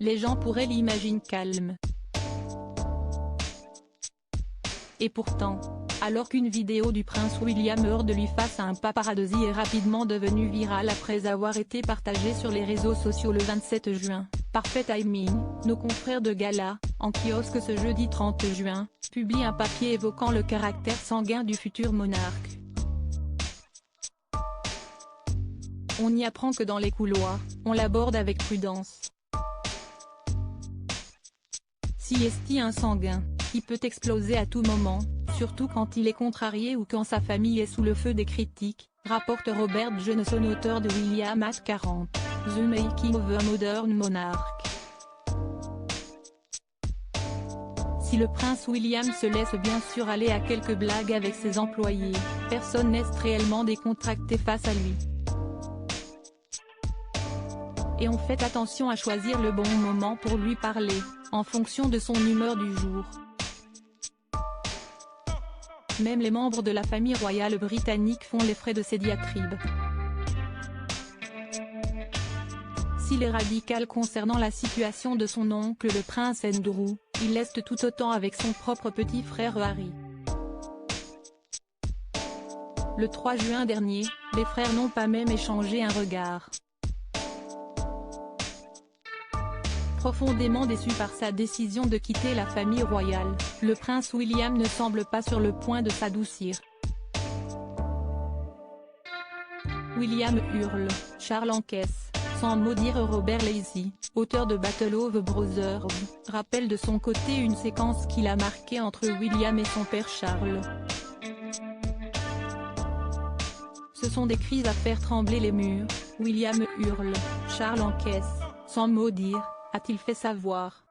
les gens pourraient l'imaginer calme. Et pourtant, alors qu'une vidéo du prince William heurte de lui face à un paparazzi est rapidement devenue virale après avoir été partagée sur les réseaux sociaux le 27 juin, parfait timing, nos confrères de Gala, en kiosque ce jeudi 30 juin, publient un papier évoquant le caractère sanguin du futur monarque. On y apprend que dans les couloirs, on l'aborde avec prudence. Si est-il un sanguin, qui peut exploser à tout moment, surtout quand il est contrarié ou quand sa famille est sous le feu des critiques, rapporte Robert Johnson, auteur de William at 40, The Making of a Modern Monarch. Si le prince William se laisse bien sûr aller à quelques blagues avec ses employés, personne n'est réellement décontracté face à lui. Et on fait attention à choisir le bon moment pour lui parler, en fonction de son humeur du jour. Même les membres de la famille royale britannique font les frais de ces diatribes. S'il est radical concernant la situation de son oncle le prince Andrew, il l'est tout autant avec son propre petit frère Harry. Le 3 juin dernier, les frères n'ont pas même échangé un regard. Profondément déçu par sa décision de quitter la famille royale, le prince William ne semble pas sur le point de s'adoucir. William hurle, Charles encaisse, sans maudire Robert Lazy, auteur de Battle of the Brothers, rappelle de son côté une séquence qu'il a marquée entre William et son père Charles. Ce sont des cris à faire trembler les murs, William hurle, Charles encaisse, sans maudire, a-t-il fait savoir.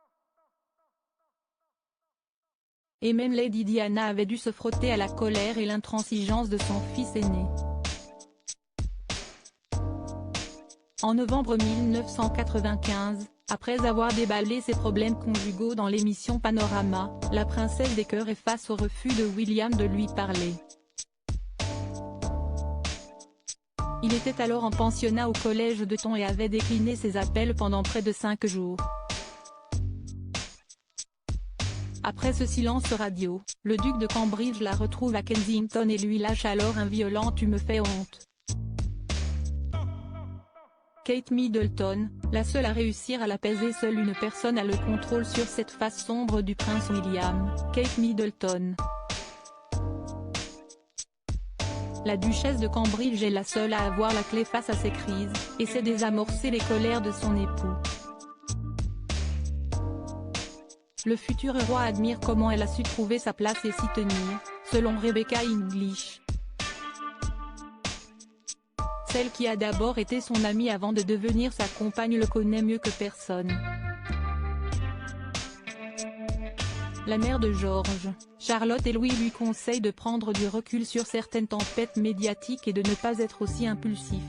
Et même Lady Diana avait dû se frotter à la colère et l'intransigeance de son fils aîné. En novembre 1995, après avoir déballé ses problèmes conjugaux dans l'émission Panorama, la princesse des cœurs est face au refus de William de lui parler. Il était alors en pensionnat au collège de Taunton et avait décliné ses appels pendant près de 5 jours. Après ce silence radio, le duc de Cambridge la retrouve à Kensington et lui lâche alors un violent « Tu me fais honte ». Kate Middleton, la seule à réussir à l'apaiser, seule une personne a le contrôle sur cette face sombre du prince William, Kate Middleton. La duchesse de Cambridge est la seule à avoir la clé face à ces crises, et sait désamorcer les colères de son époux. Le futur roi admire comment elle a su trouver sa place et s'y tenir, selon Rebecca English. Celle qui a d'abord été son amie avant de devenir sa compagne le connaît mieux que personne. La mère de George, Charlotte et Louis lui conseille de prendre du recul sur certaines tempêtes médiatiques et de ne pas être aussi impulsif.